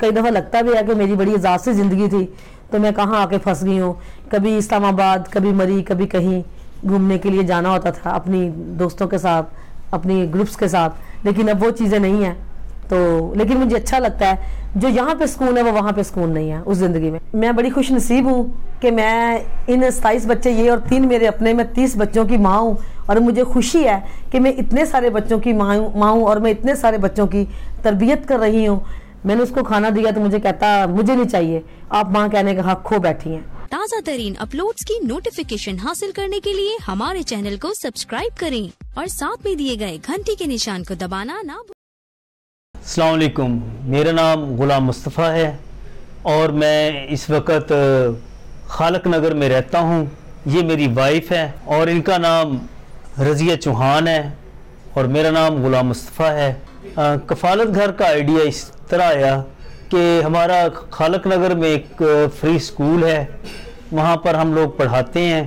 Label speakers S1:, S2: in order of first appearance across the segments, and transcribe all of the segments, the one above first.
S1: کئی دفعہ لگتا بھی ہے کہ میری بڑی اعزاز سے زندگی تھی تو میں کہاں آ کے پھنس گئی ہوں. کبھی اسلام آباد, کبھی مری, کبھی کہیں گھومنے کے لیے جانا ہوتا تھا اپنی دوستوں کے ساتھ, اپنی گروپس کے ساتھ, لیکن اب وہ چیزیں نہیں ہیں. تو لیکن مجھے اچھا لگتا ہے, جو یہاں پہ سکون ہے وہ وہاں پہ سکون نہیں ہے اس زندگی میں. میں بڑی خوش نصیب ہوں کہ میں ان 27 بچے یہ اور 3 میرے اپنے, میں 30 بچوں کی ماں ہوں, اور مجھے خوشی ہے کہ میں اتنے سارے بچوں کی ماں ہوں اور میں اتنے سارے بچوں کی تربیت کر رہی ہوں. میں نے اس کو کھانا دیا تو مجھے کہتا مجھے نہیں چاہیے, آپ ماں کہنے کا حق کھو بیٹھی ہیں.
S2: تازہ ترین اپلوڈز کی نوٹیفیکیشن حاصل کرنے کے لیے ہمارے چینل کو سبسکرائب کریں اور ساتھ میں دیے گئے گھنٹی کے نشان کو دبانا نہ بھولیں.
S3: السلام علیکم, میرا نام غلام مصطفیٰ ہے اور میں اس وقت خالق نگر میں رہتا ہوں. یہ میری وائف ہے اور ان کا نام رضیہ چوہان ہے اور میرا نام غلام مصطفیٰ ہے. کفالت گھر کا آئیڈیا اس طرح آیا کہ ہمارا خالق نگر میں ایک فری سکول ہے, وہاں پر ہم لوگ پڑھاتے ہیں.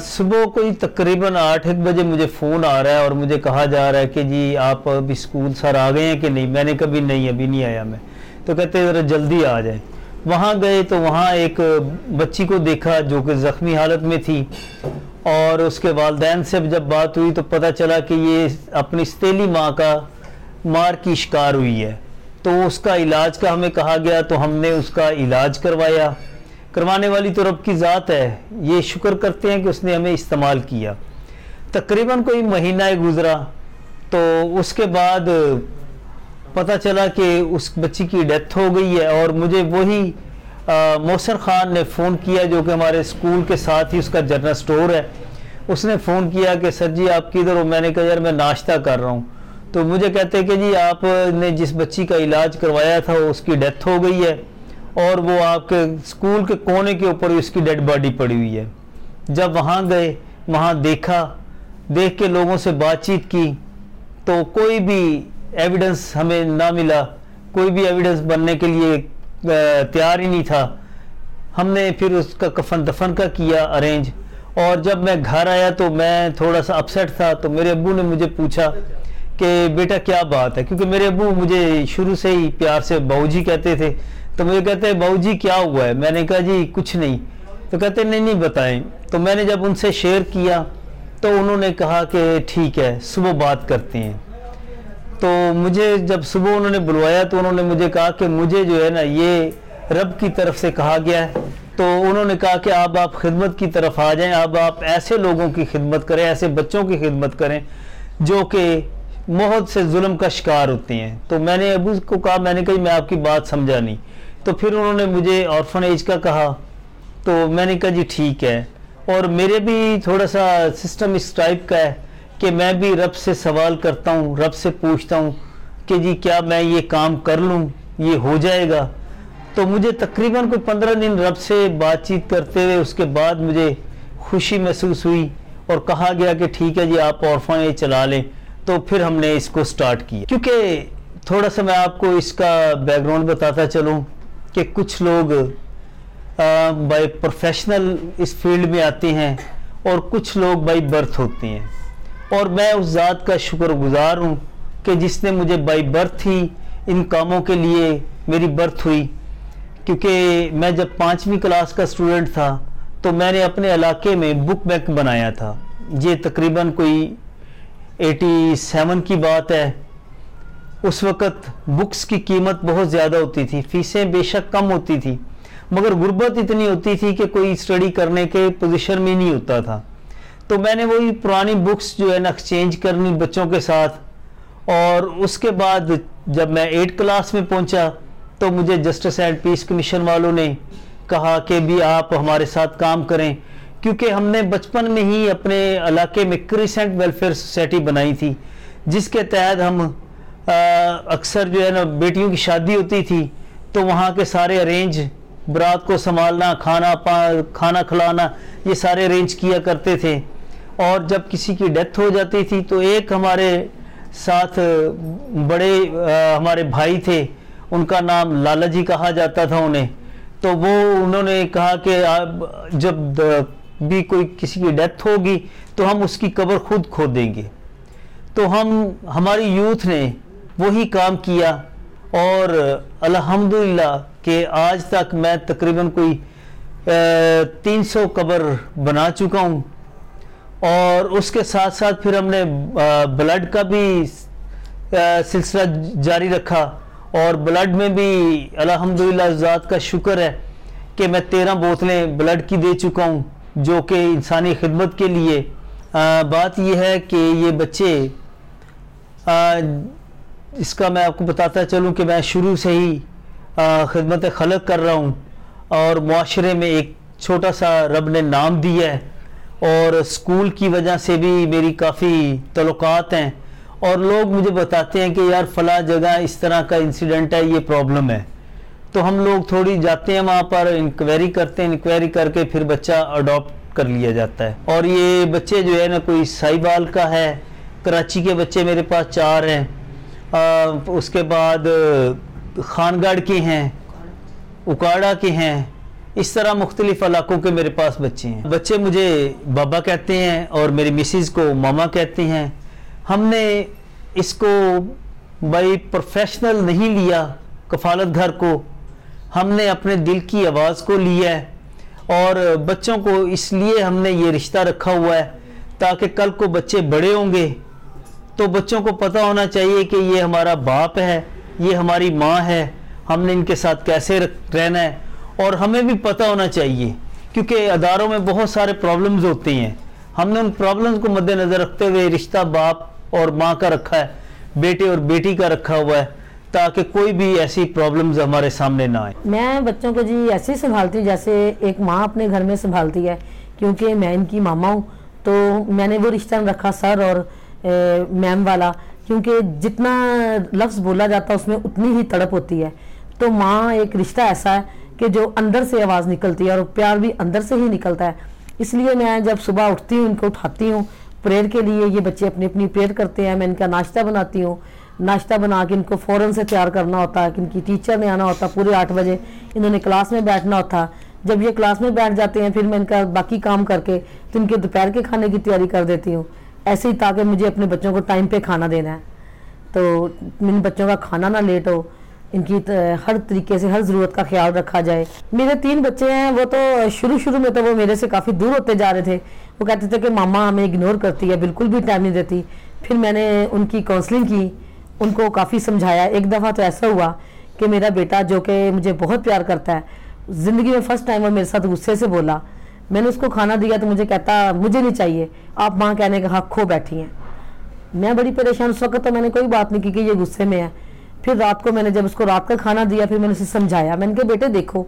S3: صبح کوئی تقریباً 8-1 بجے مجھے فون آ رہا ہے اور مجھے کہا جا رہا ہے کہ جی آپ ابھی سکول سر آ گئے ہیں کہ نہیں. میں نے کبھی نہیں, ابھی نہیں آیا میں. تو کہتے ذرا جلدی آ جائیں. وہاں گئے تو وہاں ایک بچی کو دیکھا جو کہ زخمی حالت میں تھی, اور اس کے والدین سے جب بات ہوئی تو پتہ چلا کہ یہ اپنی ستیلی ماں کا مار کی شکار ہوئی ہے. تو اس کا علاج کا ہمیں کہا گیا تو ہم نے اس کا علاج کروایا. کروانے والی تو رب کی ذات ہے, یہ شکر کرتے ہیں کہ اس نے ہمیں استعمال کیا. تقریباً کوئی مہینہ گزرا تو اس کے بعد پتہ چلا کہ اس بچی کی ڈیتھ ہو گئی ہے. اور مجھے وہی محسن خان نے فون کیا جو کہ ہمارے اسکول کے ساتھ ہی اس کا جنرل سٹور ہے. اس نے فون کیا کہ سر جی آپ کدھر ہو. میں نے کہا یار میں ناشتہ کر رہا ہوں. تو مجھے کہتے کہ جی آپ نے جس بچی کا علاج کروایا تھا اس کی ڈیتھ ہو گئی ہے اور وہ آپ کے اسکول کے کونے کے اوپر اس کی ڈیڈ باڈی پڑی ہوئی ہے. جب وہاں گئے, وہاں دیکھ کے لوگوں سے بات چیت کی تو کوئی بھی ایویڈنس ہمیں نہ ملا, کوئی بھی ایویڈنس بننے کے لیے تیار ہی نہیں تھا. ہم نے پھر اس کا کفن دفن کا کیا ارینج. اور جب میں گھر آیا تو میں تھوڑا سا اپسیٹ تھا, تو میرے ابو نے مجھے پوچھا کہ بیٹا کیا بات ہے, کیونکہ میرے ابو مجھے شروع سے ہی پیار سے باؤ جی کہتے تھے. تو مجھے کہتے ہیں باؤ جی کیا ہوا ہے. میں نے کہا جی کچھ نہیں. تو کہتے نہیں بتائیں. تو میں نے جب ان سے شیئر کیا تو انہوں نے کہا کہ ٹھیک ہے صبح بات کرتے ہیں. تو مجھے جب صبح انہوں نے بلوایا تو انہوں نے مجھے کہا کہ مجھے جو ہے نا یہ رب کی طرف سے کہا گیا ہے. تو انہوں نے کہا کہ اب آپ خدمت کی طرف آ جائیں, اب آپ ایسے لوگوں کی خدمت کریں, ایسے بچوں کی خدمت کریں جو کہ موت سے ظلم کا شکار ہوتے ہیں. تو میں نے ابو کو کہا, میں نے کہا میں آپ کی بات سمجھا نہیں. تو پھر انہوں نے مجھے آرفنیج کا کہا. تو میں نے کہا جی ٹھیک ہے. اور میرے بھی تھوڑا سا سسٹم اس ٹائپ کا ہے کہ میں بھی رب سے سوال کرتا ہوں, رب سے پوچھتا ہوں کہ جی کیا میں یہ کام کر لوں, یہ ہو جائے گا. تو مجھے تقریباً کوئی 15 دن رب سے بات چیت کرتے ہوئے اس کے بعد مجھے خوشی محسوس ہوئی اور کہا گیا کہ ٹھیک ہے جی آپ آرفنیج چلا لیں. تو پھر ہم نے اس کو سٹارٹ کیا. کیونکہ تھوڑا سا میں آپ کو اس کا بیک گراؤنڈ بتاتا چلوں کہ کچھ لوگ بائی پروفیشنل اس فیلڈ میں آتے ہیں اور کچھ لوگ بائی برتھ ہوتے ہیں. اور میں اس ذات کا شکر گزار ہوں کہ جس نے مجھے بائی برتھ ہی ان کاموں کے لیے میری برتھ ہوئی. کیونکہ میں جب 5ویں کلاس کا اسٹوڈنٹ تھا تو میں نے اپنے علاقے میں بک بینک بنایا تھا. یہ تقریباً کوئی 87 کی بات ہے. اس وقت بکس کی قیمت بہت زیادہ ہوتی تھی, فیسیں بے شک کم ہوتی تھی, مگر غربت اتنی ہوتی تھی کہ کوئی اسٹڈی کرنے کے پوزیشن میں نہیں ہوتا تھا. تو میں نے وہی پرانی بکس جو ہے نا ایکسچینج کرنی بچوں کے ساتھ. اور اس کے بعد جب میں 8 کلاس میں پہنچا تو مجھے جسٹس اینڈ پیس کمیشن والوں نے کہا کہ بھی آپ ہمارے ساتھ کام کریں, کیونکہ ہم نے بچپن میں ہی اپنے علاقے میں کریسنٹ ویلفیئر سوسائٹی بنائی تھی جس کے تحت ہم اکثر جو ہے نا بیٹیوں کی شادی ہوتی تھی تو وہاں کے سارے ارینج, برات کو سنبھالنا, کھانا کھلانا, یہ سارے ارینج کیا کرتے تھے. اور جب کسی کی ڈیتھ ہو جاتی تھی تو ایک ہمارے ساتھ بڑے ہمارے بھائی تھے, ان کا نام لالا جی کہا جاتا تھا انہیں. تو انہوں نے کہا کہ جب بھی کوئی کسی کی ڈیتھ ہوگی تو ہم اس کی قبر خود کھود دیں گے. تو ہماری یوتھ نے وہی کام کیا اور الحمدللہ کہ آج تک میں تقریباً کوئی 300 قبر بنا چکا ہوں. اور اس کے ساتھ ساتھ پھر ہم نے بلڈ کا بھی سلسلہ جاری رکھا, اور بلڈ میں بھی الحمدللہ ذات کا شکر ہے کہ میں 13 بوتلیں بلڈ کی دے چکا ہوں, جو کہ انسانی خدمت کے لیے. بات یہ ہے کہ یہ بچے, اس کا میں آپ کو بتاتا چلوں کہ میں شروع سے ہی خدمت خلق کر رہا ہوں, اور معاشرے میں ایک چھوٹا سا رب نے نام دیا ہے, اور اسکول کی وجہ سے بھی میری کافی تعلقات ہیں, اور لوگ مجھے بتاتے ہیں کہ یار فلاں جگہ اس طرح کا انسیڈنٹ ہے, یہ پرابلم ہے. تو ہم لوگ تھوڑی جاتے ہیں وہاں پر, انکوائری کرتے ہیں, انکوائری کر کے پھر بچہ اڈاپٹ کر لیا جاتا ہے. اور یہ بچے جو ہے نا, کوئی سائبال کا ہے, کراچی کے بچے میرے پاس 4 ہیں, اس کے بعد خانگڑھ کے ہیں, اکاڑا کے ہیں, اس طرح مختلف علاقوں کے میرے پاس بچے ہیں. بچے مجھے بابا کہتے ہیں اور میری مسز کو ماما کہتے ہیں. ہم نے اس کو بھائی پروفیشنل نہیں لیا کفالت گھر کو, ہم نے اپنے دل کی آواز کو لیا ہے, اور بچوں کو اس لیے ہم نے یہ رشتہ رکھا ہوا ہے تاکہ کل کو بچے بڑے ہوں گے تو بچوں کو پتہ ہونا چاہیے کہ یہ ہمارا باپ ہے, یہ ہماری ماں ہے, ہم نے ان کے ساتھ کیسے رہنا ہے. اور ہمیں بھی پتہ ہونا چاہیے کیونکہ اداروں میں بہت سارے پرابلمز ہوتے ہیں. ہم نے ان پرابلمز کو مد نظر رکھتے ہوئے رشتہ باپ اور ماں کا رکھا ہے, بیٹے اور بیٹی کا رکھا ہوا ہے, تاکہ کوئی بھی ایسی پرابلمز ہمارے سامنے نہ آئیں.
S1: میں بچوں کو جی ایسے ہی سنبھالتی ہوں جیسے ایک ماں اپنے گھر میں سنبھالتی ہے, کیونکہ میں ان کی ماما ہوں. تو میں نے وہ رشتہ رکھا سر اور میم والا, کیونکہ جتنا لفظ بولا جاتا ہے اس میں اتنی ہی تڑپ ہوتی ہے. تو ماں ایک رشتہ ایسا ہے کہ جو اندر سے آواز نکلتی ہے, اور پیار بھی اندر سے ہی نکلتا ہے. اس لیے میں جب صبح اٹھتی ہوں, ان کو اٹھاتی ہوں پریئر کے لیے, یہ بچے اپنی اپنی پریئر کرتے ہیں, میں ان کا ناشتہ بناتی ہوں. ناشتہ بنا کے ان کو فوراً سے تیار کرنا ہوتا ہے کہ ان کی ٹیچر نے آنا ہوتا, پورے 8 بجے انہوں نے کلاس میں بیٹھنا ہوتا. جب یہ کلاس میں بیٹھ جاتے ہیں پھر میں ان کا باقی کام کر کے تو ان کے دوپہر کے کھانے کی تیاری کر دیتی ہوں, ایسے ہی تاکہ مجھے اپنے بچوں کو ٹائم پہ کھانا دینا ہے, تو ان بچوں کا کھانا نہ لیٹ ہو, ان کی ہر طریقے سے ہر ضرورت کا خیال رکھا جائے. میرے 3 بچے ہیں, وہ تو شروع میں تو وہ میرے سے کافی دور ہوتے جا رہے تھے. وہ کہتے تھے کہ ماما ہمیں اگنور کرتی ہے, بالکل بھی ٹائم نہیں دیتی. پھر میں نے ان کی کاؤنسلنگ کی, ان کو کافی سمجھایا. ایک دفعہ تو ایسا ہوا کہ میرا بیٹا جو کہ مجھے بہت پیار کرتا ہے, زندگی میں فرسٹ ٹائم وہ میرے ساتھ غصے سے بولا. میں نے اس کو کھانا دیا تو مجھے کہتا مجھے نہیں چاہیے, آپ ماں کہنے کا حق کھو بیٹھی ہیں. میں بڑی پریشان, اس وقت تو میں نے کوئی بات نہیں کی کہ یہ غصے میں ہے. پھر رات کو میں نے جب اس کو رات کا کھانا دیا, پھر میں نے اسے سمجھایا. میں نے کہا بیٹے دیکھو,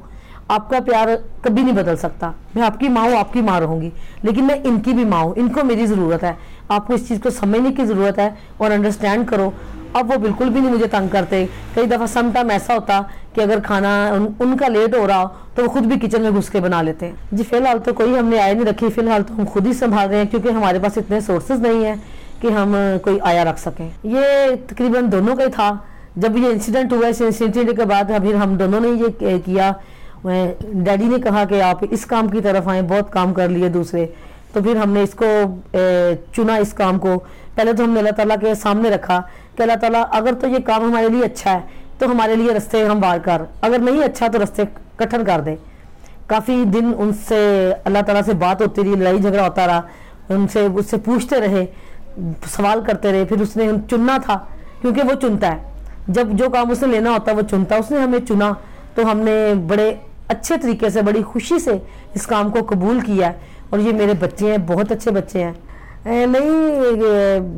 S1: آپ کا پیار کبھی نہیں بدل سکتا. میں آپ کی ماں ہوں, آپ کی ماں رہوں گی, لیکن میں ان کی بھی ماں ہوں, ان کو میری ضرورت ہے. آپ کو اس چیز کو سمجھنے کی ضرورت ہے اور انڈرسٹینڈ کرو. اب وہ بالکل بھی نہیں مجھے تنگ کرتے. کئی دفعہ سم ٹائم ایسا ہوتا کہ اگر کھانا ان کا لیٹ ہو رہا ہو تو وہ خود بھی کچن میں گھس کے بنا لیتے ہیں. جی فی الحال تو کوئی ہم نے آیا نہیں رکھی, فی الحال تو ہم خود ہی سنبھال رہے ہیں, کیونکہ ہمارے پاس اتنے سورسز نہیں ہیں کہ ہم کوئی آیا رکھ سکیں. یہ تقریباً دونوں کا ہی تھا. جب یہ انسیڈنٹ ہوا, اس انسیڈنٹ کے بعد پھر ہم دونوں نے یہ کیا. ڈیڈی نے کہا کہ آپ اس کام کی طرف آئیں, بہت کام کر لیے دوسرے. تو پھر ہم نے اس کو چنا, اس کام کو. پہلے تو ہم نے اللہ تعالیٰ کے سامنے رکھا کہ اللہ تعالیٰ اگر تو یہ کام ہمارے لیے اچھا ہے تو ہمارے لیے رستے ہموار کر, اگر نہیں اچھا تو رستے کٹھن کر دے. کافی دن ان سے اللہ تعالیٰ سے بات ہوتی رہی, لڑائی جھگڑا ہوتا رہا, اس سے پوچھتے رہے, سوال کرتے رہے. پھر اس نے چننا تھا, کیونکہ وہ چنتا ہے, جب جو کام اس نے لینا ہوتا ہے وہ چنتا. اس نے ہمیں چنا تو ہم نے بڑے اچھے طریقے سے, بڑی خوشی سے اس کام کو قبول کیا. اور یہ میرے بچے ہیں, بہت اچھے بچے ہیں. نہیں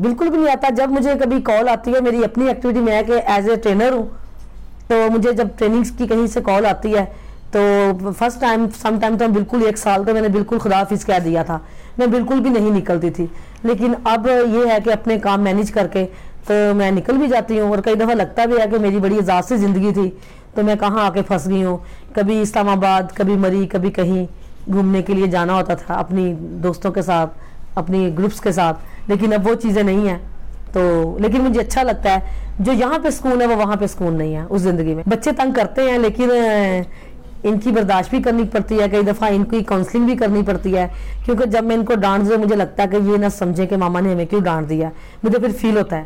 S1: بالکل بھی نہیں آتا. جب مجھے کبھی کال آتی ہے, میری اپنی ایکٹیویٹی میں ہے کہ ایز اے ٹرینر ہوں, تو مجھے جب ٹریننگز کی کہیں سے کال آتی ہے تو فرسٹ ٹائم سم ٹائم تو بالکل 1 سال تو میں نے بالکل خدا حافظ کہہ دیا تھا, میں بالکل بھی نہیں نکلتی تھی. لیکن اب یہ ہے کہ اپنے کام مینیج کر کے تو میں نکل بھی جاتی ہوں. اور کئی دفعہ لگتا بھی ہے کہ میری بڑی آزاد سی زندگی تھی, تو میں کہاں آ کے پھنس گئی ہوں. کبھی اسلام آباد, کبھی مری, کبھی کہیں گھومنے کے لیے جانا ہوتا تھا اپنی دوستوں کے ساتھ, اپنی گروپس کے ساتھ. لیکن اب وہ چیزیں نہیں ہیں. تو لیکن مجھے اچھا لگتا ہے, جو یہاں پہ سکون ہے وہ وہاں پہ سکون نہیں ہے اس زندگی میں. بچے تنگ کرتے ہیں لیکن ان کی برداشت بھی کرنی پڑتی ہے. کئی دفعہ ان کی کاؤنسلنگ بھی کرنی پڑتی ہے, کیونکہ جب میں ان کو ڈانٹ دوں مجھے لگتا ہے کہ یہ نہ سمجھے کہ ماما نے ہمیں کیوں ڈانٹ دیا, مجھے پھر فیل ہوتا ہے.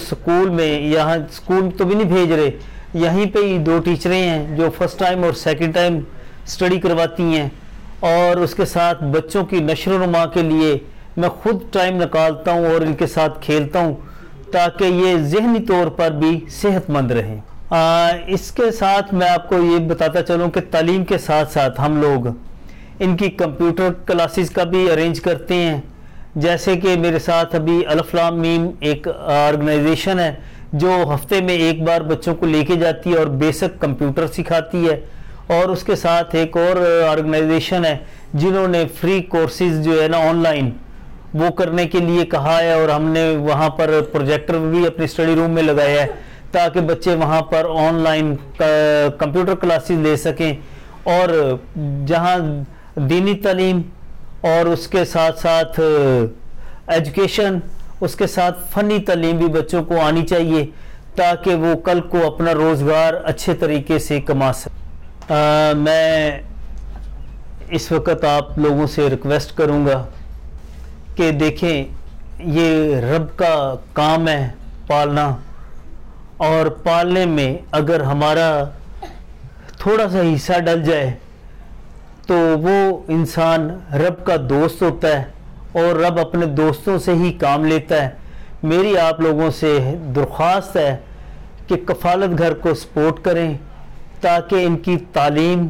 S3: سکول میں، یہاں سکول تو بھی نہیں بھیج رہے، یہیں پہ ہی 2 ٹیچریں ہیں جو فرسٹ ٹائم اور سیکنڈ ٹائم اسٹڈی کرواتی ہیں، اور اس کے ساتھ بچوں کی نشر و نما کے لیے میں خود ٹائم نکالتا ہوں اور ان کے ساتھ کھیلتا ہوں تاکہ یہ ذہنی طور پر بھی صحت مند رہیں۔ اس کے ساتھ میں آپ کو یہ بتاتا چلوں کہ تعلیم کے ساتھ ساتھ ہم لوگ ان کی کمپیوٹر کلاسز کا بھی ارینج کرتے ہیں، جیسے کہ میرے ساتھ ابھی الف لام میم ایک آرگنائزیشن ہے جو ہفتے میں ایک بار بچوں کو لے کے جاتی ہے اور بیسک کمپیوٹر سکھاتی ہے، اور اس کے ساتھ ایک اور آرگنائزیشن ہے جنہوں نے فری کورسز جو ہے نا آن لائن وہ کرنے کے لیے کہا ہے، اور ہم نے وہاں پر پروجیکٹر بھی اپنے اسٹڈی روم میں لگایا ہے تاکہ بچے وہاں پر آن لائن کمپیوٹر کلاسز لے سکیں، اور جہاں دینی تعلیم اور اس کے ساتھ ساتھ ایجوکیشن، اس کے ساتھ فنی تعلیم بھی بچوں کو آنی چاہیے تاکہ وہ کل کو اپنا روزگار اچھے طریقے سے کما سکیں۔ میں اس وقت آپ لوگوں سے ریکویسٹ کروں گا کہ دیکھیں یہ رب کا کام ہے پالنا، اور پالنے میں اگر ہمارا تھوڑا سا حصہ ڈل جائے تو وہ انسان رب کا دوست ہوتا ہے، اور رب اپنے دوستوں سے ہی کام لیتا ہے۔ میری آپ لوگوں سے درخواست ہے کہ کفالت گھر کو سپورٹ کریں تاکہ ان کی تعلیم،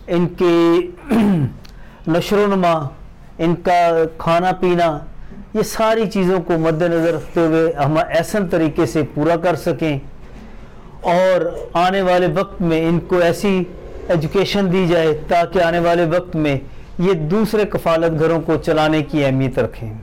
S3: ان کی نشر و نما، ان کا کھانا پینا، یہ ساری چیزوں کو مد نظر رکھتے ہوئے ہم احسن طریقے سے پورا کر سکیں، اور آنے والے وقت میں ان کو ایسی ایجوکیشن دی جائے تاکہ آنے والے وقت میں یہ دوسرے کفالت گھروں کو چلانے کی اہمیت رکھیں۔